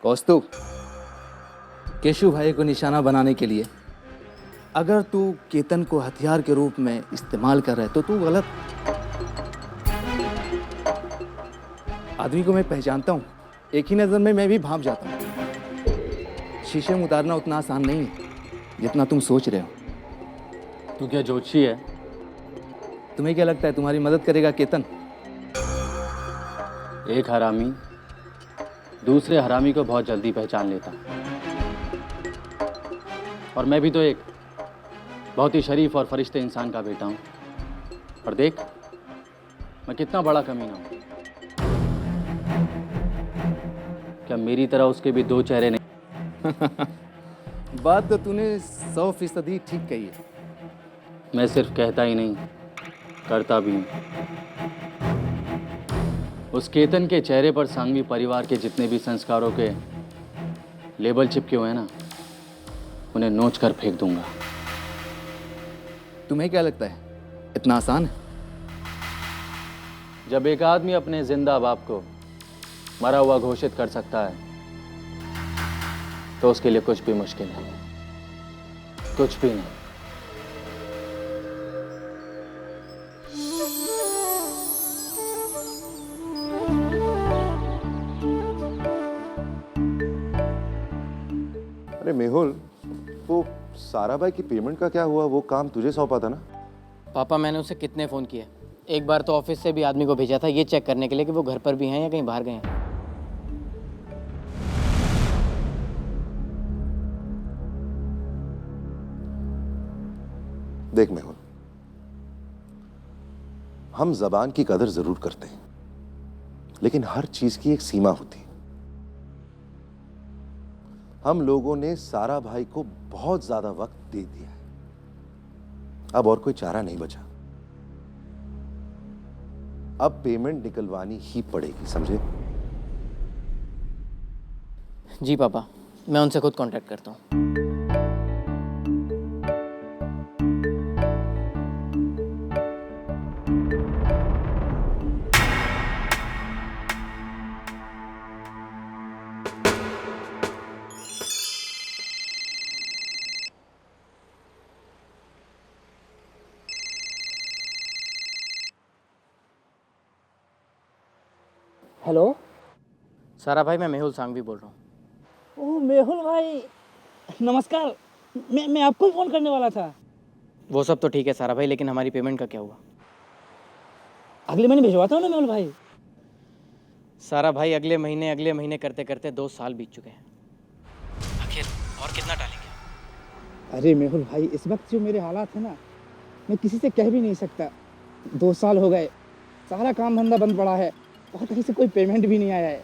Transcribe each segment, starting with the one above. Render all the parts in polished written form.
कौस्तुभ, cashew भाई को निशाना बनाने के लिए अगर तू केतन को हथियार के रूप में इस्तेमाल कर रहा है तो तू गलत। आदमी को मैं पहचानता हूँ, एक ही नज़र में मैं भी भाप जाता हूँ। शीशे में उतारना उतना आसान नहीं है जितना तुम सोच रहे हो। तू क्या जोशी है? तुम्हें क्या लगता है तुम्हारी मदद करेगा केतन? एक हरामी दूसरे हरामी को बहुत जल्दी पहचान लेता, और मैं भी तो एक बहुत ही शरीफ और फरिश्ते इंसान का बेटा हूं। और देख मैं कितना बड़ा कमीना हूं। क्या मेरी तरह उसके भी दो चेहरे नहीं? बात तो तूने 100% ठीक कही है। मैं सिर्फ कहता ही नहीं, करता भी हूं। उस केतन के चेहरे पर सांघवी परिवार के जितने भी संस्कारों के लेबल चिपके हुए हैं ना, उन्हें नोच कर फेंक दूंगा। तुम्हें क्या लगता है इतना आसान है? जब एक आदमी अपने जिंदा बाप को मरा हुआ घोषित कर सकता है तो उसके लिए कुछ भी मुश्किल नहीं, कुछ भी नहीं। अरे मेहुल, वो सारा भाई की पेमेंट का क्या हुआ? वो काम तुझे सौंपा था ना? पापा मैंने उसे कितने फ़ोन किए। एक बार तो ऑफिस से भी आदमी को भेजा था ये चेक करने के लिए कि वो घर पर भी हैं या कहीं बाहर गए हैं। देख मेहुल, हम जबान की कदर जरूर करते हैं, लेकिन हर चीज की एक सीमा होती है। हम लोगों ने सारा भाई को बहुत ज्यादा वक्त दे दिया है, अब और कोई चारा नहीं बचा। अब पेमेंट निकलवानी ही पड़ेगी, समझे? जी पापा, मैं उनसे खुद कांटेक्ट करता हूँ। हेलो। सारा भाई, मैं मेहुल सांघवी बोल रहा हूँ। ओह मेहुल भाई, नमस्कार। मैं आपको ही फ़ोन करने वाला था। वो सब तो ठीक है सारा भाई, लेकिन हमारी पेमेंट का क्या हुआ? अगले महीने भिजवाता हूँ ना मेहुल भाई। सारा भाई, अगले महीने करते करते 2 साल बीत चुके हैं। आखिर और कितना टालेंगे? अरे मेहुल भाई, इस वक्त जो मेरे हालात है ना, मैं किसी से कह भी नहीं सकता। 2 साल हो गए, सारा काम धंधा बंद पड़ा है और कहीं से कोई पेमेंट भी नहीं आया है।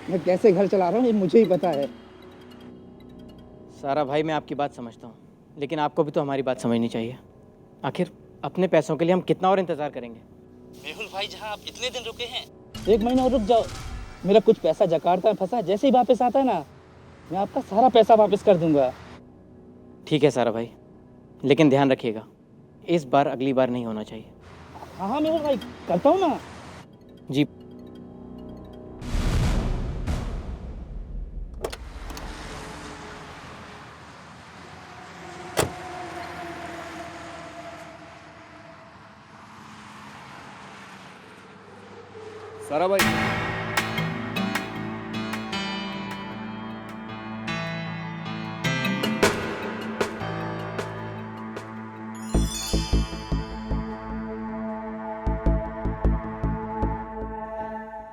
मैं कैसे घर चला रहा हूँ ये मुझे ही पता है। सारा भाई, मैं आपकी बात समझता हूँ, लेकिन आपको भी तो हमारी बात समझनी चाहिए। आखिर अपने पैसों के लिए हम कितना और इंतज़ार करेंगे? मेहुल भाई, जहाँ आप इतने दिन रुके हैं, 1 महीना और रुक जाओ। मेरा कुछ पैसा जकार्ता में फंसा, जैसे ही वापस आता है ना, मैं आपका सारा पैसा वापस कर दूंगा। ठीक है सारा भाई, लेकिन ध्यान रखिएगा, इस बार अगली बार नहीं होना चाहिए। हाँ हाँ मेहुल भाई, करता हूँ ना। जी। सारा भाई,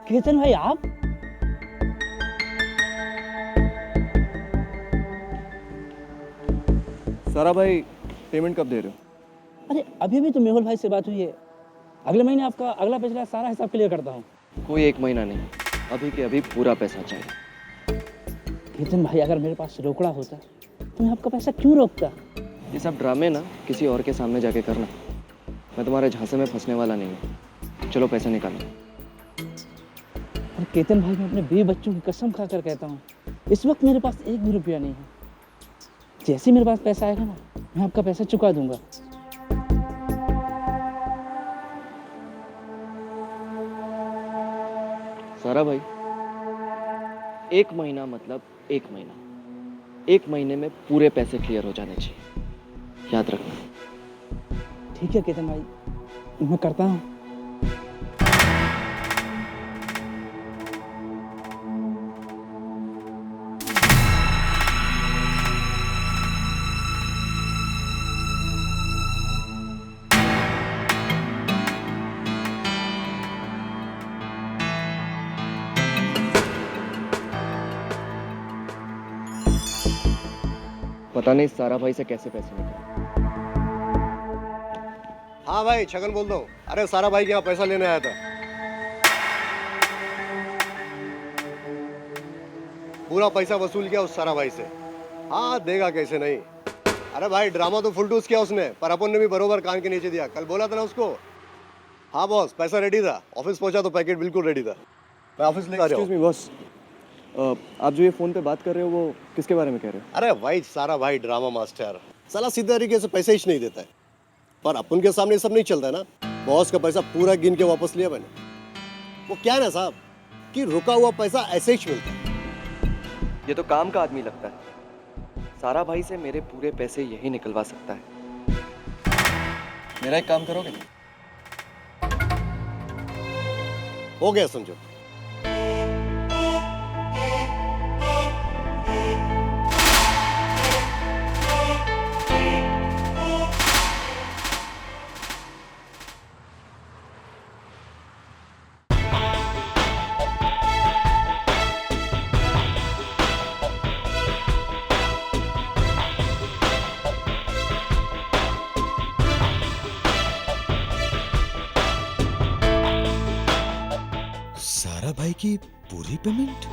केतन भाई आप? सारा भाई पेमेंट कब दे रहे हो? अरे अभी भी तो मेहुल भाई से बात हुई है। अगले महीने आपका अगला पिछला सारा हिसाब क्लियर करता हूँ। कोई 1 महीना नहीं, अभी के अभी पूरा पैसा चाहिए। केतन भाई, अगर मेरे पास रोकड़ा होता तो मैं आपका पैसा क्यों रोकता? ये सब ड्रामे ना किसी और के सामने जाके करना। मैं तुम्हारे झांसे में फंसने वाला नहीं हूँ। चलो पैसे निकालो। और केतन भाई, मैं अपने 20 बच्चों की कसम खाकर कहता हूँ, इस वक्त मेरे पास 1 भी रुपया नहीं है। जैसे ही मेरे पास पैसा आएगा ना, मैं आपका पैसा चुका दूंगा। सारा भाई, 1 महीना मतलब 1 महीना, 1 महीने में पूरे पैसे क्लियर हो जाने चाहिए, याद रखना। ठीक है केतन भाई, मैं करता हूँ। पता नहीं सारा भाई से कैसे पैसे निकले। हाँ भाई, छगन बोल दो। अरे सारा भाई के यहाँ पैसा लेने आया था। पूरा पैसा वसूल किया उस सारा भाई से। हाँ, देगा कैसे नहीं। अरे भाई, ड्रामा तो फुल टूस किया उसने, पर अपन ने भी बरोबर कान के नीचे दिया। कल बोला था ना उसको। हाँ बॉस, पैसा रेडी था। ऑफिस पहुंचा तो पैकेट बिल्कुल रेडी था। मैं ऑफिस लेकर आ रहा एक्सक्यूज हूँ। मी बॉस, आप जो ये फ़ोन पे बात कर रहे हो वो किसके बारे में कह रहे हो? अरे भाई, सारा भाई ड्रामा मास्टर साला सीधे तरीके से पैसे ही नहीं देता है, पर अपन के सामने सब नहीं चलता है ना। बॉस का पैसा पूरा गिन के वापस लिया मैंने। वो क्या है ना साहब कि रुका हुआ पैसा ऐसे ही मिलता है। ये तो काम का आदमी लगता है। सारा भाई से मेरे पूरे पैसे यही निकलवा सकता है। मेरा एक काम करोगे? हो गया समझो। सारा भाई की पूरी पेमेंट?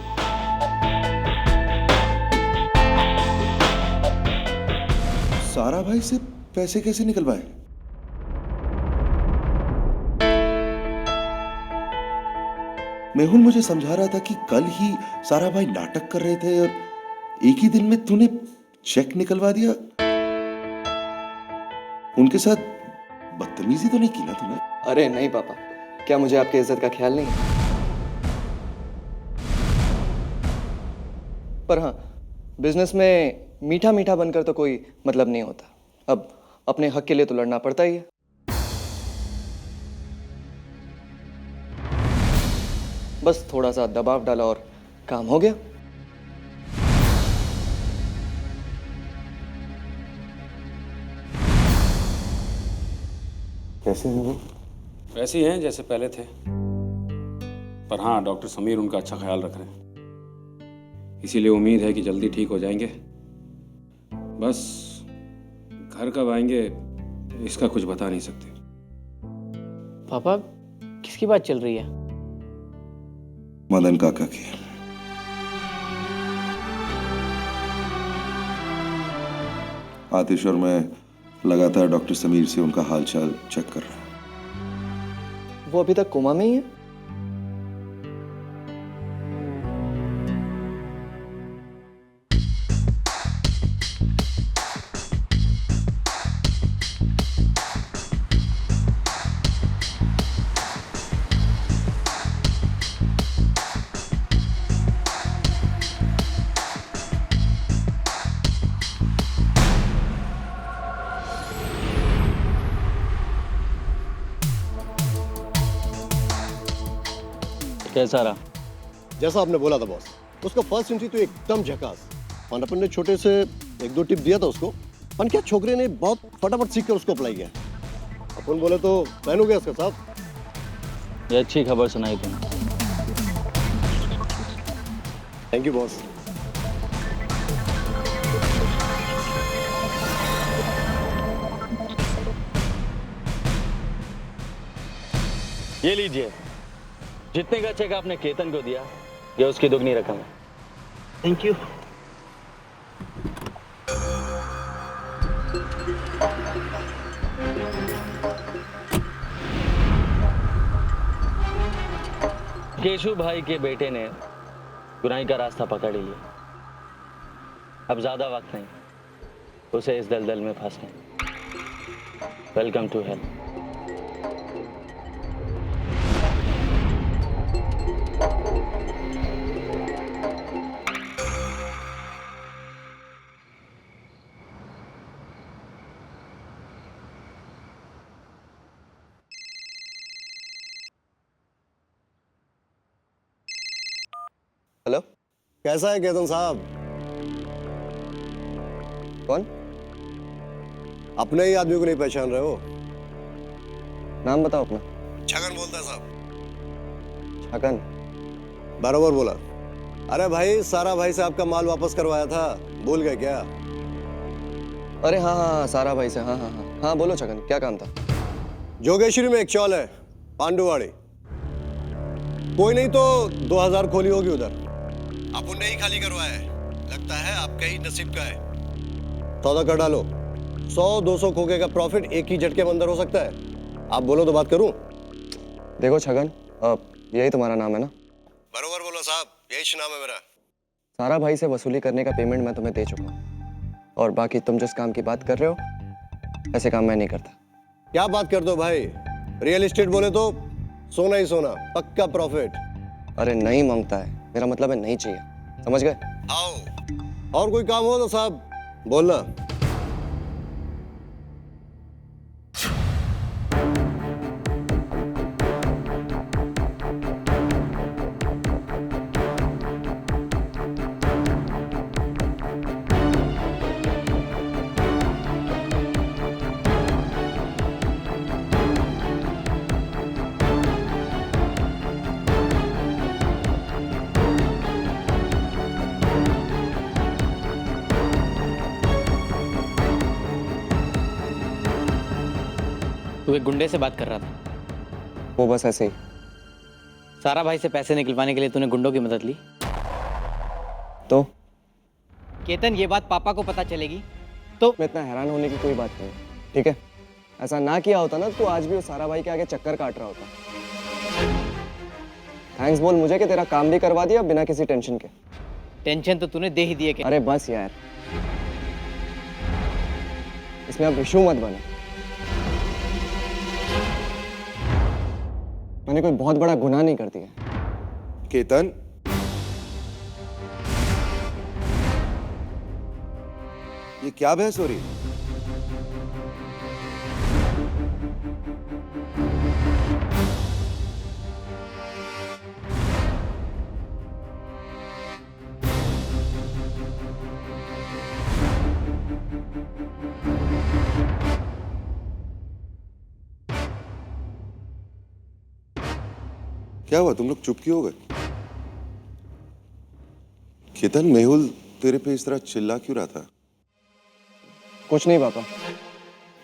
सारा भाई से पैसे कैसे निकलवाए? मेहुल मुझे समझा रहा था कि कल ही सारा भाई नाटक कर रहे थे और एक ही दिन में तूने चेक निकलवा दिया। उनके साथ बदतमीजी तो नहीं की ना तूने? अरे नहीं पापा, क्या मुझे आपकी इज्जत का ख्याल नहीं है? पर हाँ, बिजनेस में मीठा मीठा बनकर तो कोई मतलब नहीं होता। अब अपने हक के लिए तो लड़ना पड़ता ही है। बस थोड़ा सा दबाव डाला और काम हो गया। कैसे हैं वो? वैसे ही हैं जैसे पहले थे, पर हाँ, डॉक्टर समीर उनका अच्छा ख्याल रख रहे हैं, इसीलिए उम्मीद है कि जल्दी ठीक हो जाएंगे। बस घर कब आएंगे इसका कुछ बता नहीं सकते। पापा, किसकी बात चल रही है? मदन काका की। आतिश और मैं लगातार डॉक्टर समीर से उनका हालचाल चेक कर रहा हूं। वो अभी तक कोमा में ही है? कैसा रहा? जैसा आपने बोला था बॉस, उसका फर्स्ट एंट्री तो एकदम झकास। और अपन ने छोटे से 1-2 टिप दिया था उसको, पर क्या छोकरे ने बहुत फटाफट सीख कर उसको अप्लाई किया। अपन बोले तो प्लान हो गया उसका साहब। ये अच्छी खबर सुनाई तुमने। Thank you boss. ये लीजिए, जितने का चेक आपने केतन को दिया, ये उसकी दुगनी रकम है। Thank you. केशु भाई के बेटे ने गुनाही का रास्ता पकड़ लिया। अब ज्यादा वक्त नहीं उसे इस दलदल में फंसने। Welcome to hell. कैसा है केतन साहब? कौन? अपने ही आदमी को नहीं पहचान रहे हो? नाम बताओ अपना। छगन बोलता है साहब। छगन? बराबर बोला। अरे भाई, सारा भाई से आपका माल वापस करवाया था, भूल गए क्या? अरे हाँ हाँ हाँ, सारा भाई से। हाँ हाँ हाँ हाँ, बोलो छगन, क्या काम था? जोगेश्वरी में एक चौल है, पांडुवाड़ी। कोई नहीं तो 2000 खोली होगी उधर। अपन ने ही खाली करवाया है। लगता है आपका ही नसीब का है। सौदा कर डालो। 100-200 खोखे का प्रॉफिट एक ही झटके में अंदर हो सकता है। आप बोलो तो बात करूं? देखो छगन, यही तुम्हारा नाम है ना? बरोबर बोलो साहब, यही नाम है मेरा। सारा भाई से वसूली करने का पेमेंट मैं तुम्हें दे चुका हूँ, और बाकी तुम जिस काम की बात कर रहे हो, ऐसे काम मैं नहीं करता। क्या बात करते हो भाई? रियल एस्टेट बोले तो सोना ही सोना, पक्का प्रॉफिट। अरे नहीं मांगता है, मेरा मतलब है नहीं चाहिए, समझ गए? आओ, और कोई काम हो तो साहब बोलना। तू एक गुंडे से बात कर रहा था। वो बस ऐसे ही। सारा भाई से पैसे निकलवाने के लिए तूने गुंडों की मदद ली? तो केतन, ये बात पापा को पता चलेगी तो मैं इतना हैरान होने की कोई बात नहीं, ठीक है? ऐसा ना किया होता ना तो आज भी उस सारा भाई के आगे चक्कर काट रहा होता। थैंक्स बोल मुझे कि तेरा काम भी करवा दिया बिना किसी टेंशन के। टेंशन तो तूने दे ही दिए। अरे बस यार, इसमें अब इशू मत बना। मैंने कोई बहुत बड़ा गुनाह नहीं कर दिया। केतन, ये क्या बहस हो रही? क्या हुआ, तुम लोग चुप क्यों हो गए? केतन, मेहुल तेरे पे इस तरह चिल्ला क्यों रहा था? कुछ नहीं पापा,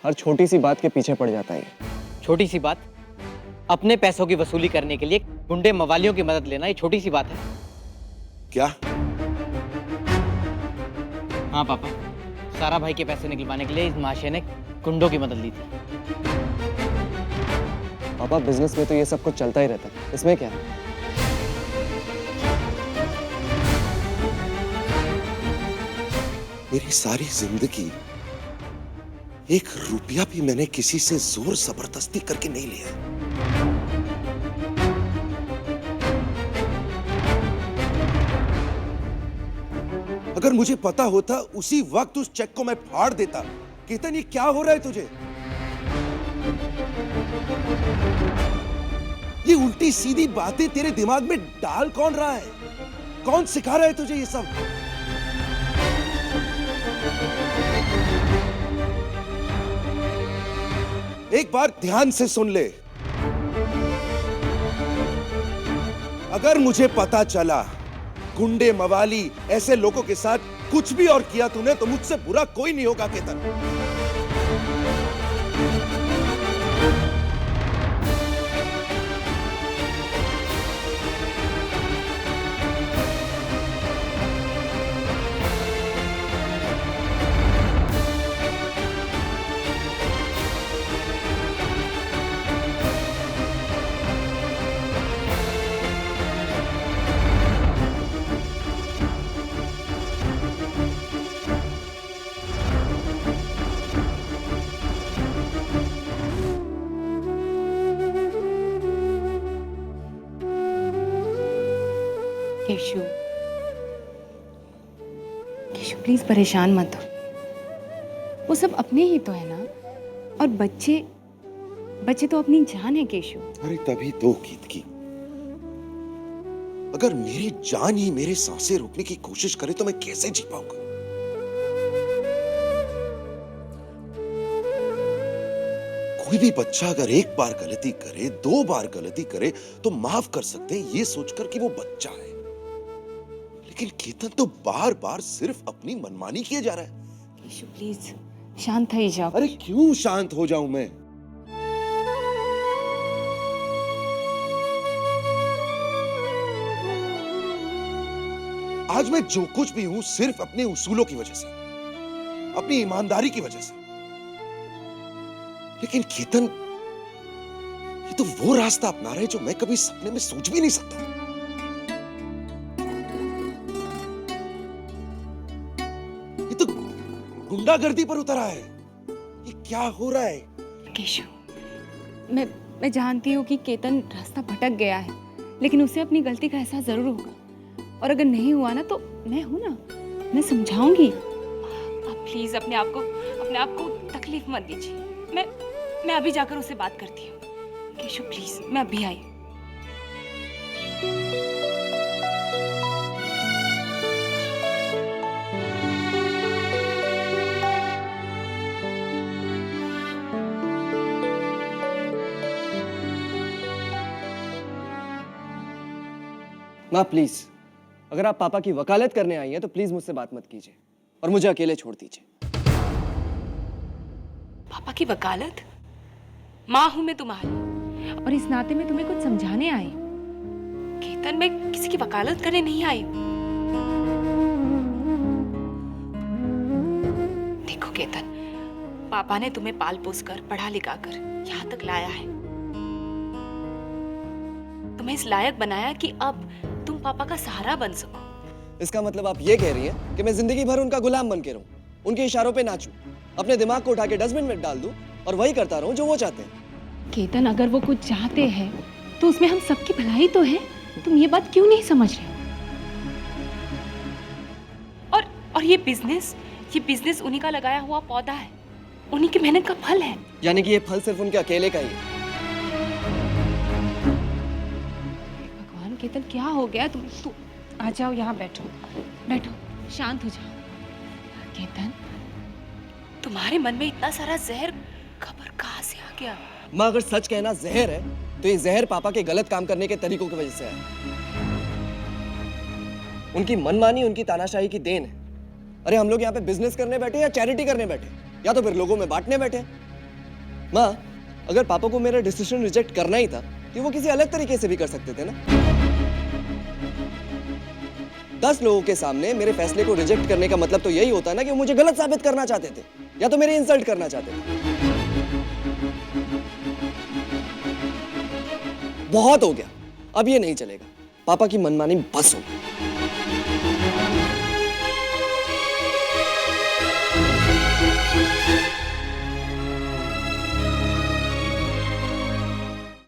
हर छोटी सी बात के पीछे पड़ जाता है। छोटी सी बात? अपने पैसों की वसूली करने के लिए गुंडे मवालियों की मदद लेना ये छोटी सी बात है? क्या? हाँ पापा, सारा भाई के पैसे निकलवाने के लिए इस महाशय ने गुंडों की मदद ली थी। पापा, बिजनेस में तो ये सब कुछ चलता ही रहता है, इसमें क्या है? मेरी सारी जिंदगी एक रुपया भी मैंने किसी से जोर जबरदस्ती करके नहीं लिया। अगर मुझे पता होता उसी वक्त उस चेक को मैं फाड़ देता। केतन, ये क्या हो रहा है तुझे? ये उल्टी सीधी बातें तेरे दिमाग में डाल कौन रहा है? कौन सिखा रहा है तुझे ये सब? एक बार ध्यान से सुन ले। अगर मुझे पता चला गुंडे मवाली ऐसे लोगों के साथ कुछ भी और किया तूने तो मुझसे बुरा कोई नहीं होगा केतन। केशु, केशु प्लीज परेशान मत हो। वो सब अपने ही तो है ना, और बच्चे तो अपनी जान है केशु। अरे तभी तो गीत की अगर मेरी जान ही मेरे सांसें रोकने की कोशिश करे तो मैं कैसे जी पाऊंगा? कोई भी बच्चा अगर एक बार गलती करे, 2 बार गलती करे तो माफ कर सकते हैं ये सोचकर कि वो बच्चा है। लेकिन केतन तो बार बार सिर्फ अपनी मनमानी किए जा रहा है। केशु प्लीज शांत हो जाओ। अरे क्यों शांत हो जाऊं मैं? आज मैं जो कुछ भी हूं सिर्फ अपने उसूलों की वजह से, अपनी ईमानदारी की वजह से। लेकिन केतन ये तो वो रास्ता अपना रहे जो मैं कभी सपने में सोच भी नहीं सकता। ये तो गुंडागर्दी पर उतरा है। ये क्या हो रहा है? केशु, मैं जानती हूँ कि केतन रास्ता भटक गया है, लेकिन उसे अपनी गलती का एहसास जरूर होगा। और अगर नहीं हुआ ना तो मैं हूं ना, मैं समझाऊंगी। आप प्लीज अपने आप को तकलीफ मत दीजिए। मैं अभी जाकर उससे बात करती हूँ। केशु प्लीज, मैं अभी आई। माँ प्लीज, अगर आप पापा की वकालत करने आई हैं तो प्लीज मुझसे बात मत कीजिए और मुझे अकेले छोड़ दीजिए। पापा की वकालत? माँ हूं मैं तुम्हारी, और इस नाते में तुम्हें कुछ समझाने आई। केतन, मैं किसी की वकालत करने नहीं आई। देखो केतन, पापा ने तुम्हें पाल पोस कर, पढ़ा लिखा कर यहाँ तक लाया है, तुम्हें इस लायक बनाया कि अब तुम पापा का सहारा बन सको। इसका मतलब आप ये कह रही हैं कि मैं जिंदगी भर उनका गुलाम बन के रहूं, उनके इशारों पे नाचूं, अपने दिमाग को उठा के डस्टबिन में डाल दूं और वही करता रहूं जो वो चाहते हैं? केतन, अगर वो कुछ चाहते हैं तो उसमें हम सबकी भलाई तो है। तुम ये बात क्यों नहीं समझ रहे हो? और ये बिजनेस उन्हीं का लगाया हुआ पौधा है, उन्हीं की मेहनत का फल है। यानी कि ये फल सिर्फ उनके अकेले का ही है? भगवान केतन, क्या हो गया? तुम आ जाओ, यहाँ बैठो, शांत हो जाओ। केतन, तुम्हारे मन में इतना सारा जहर खबर कहाँ से आ गया? माँ, अगर सच कहना जहर है तो ये जहर पापा के गलत काम करने के तरीकों की वजह से है। उनकी मनमानी, उनकी तानाशाही की देन है। अरे हम लोग यहाँ पे बिजनेस करने बैठे या चैरिटी करने बैठे, या तो फिर लोगों में बांटने बैठे। माँ, अगर पापा को मेरा डिसीजन रिजेक्ट करना ही था तो वो किसी अलग तरीके से भी कर सकते थे ना। 10 लोगों के सामने मेरे फैसले को रिजेक्ट करने का मतलब तो यही होता ना कि वो मुझे गलत साबित करना चाहते थे या तो मेरी इंसल्ट करना चाहते थे। बहुत हो गया, अब ये नहीं चलेगा। पापा की मनमानी बस हो गई।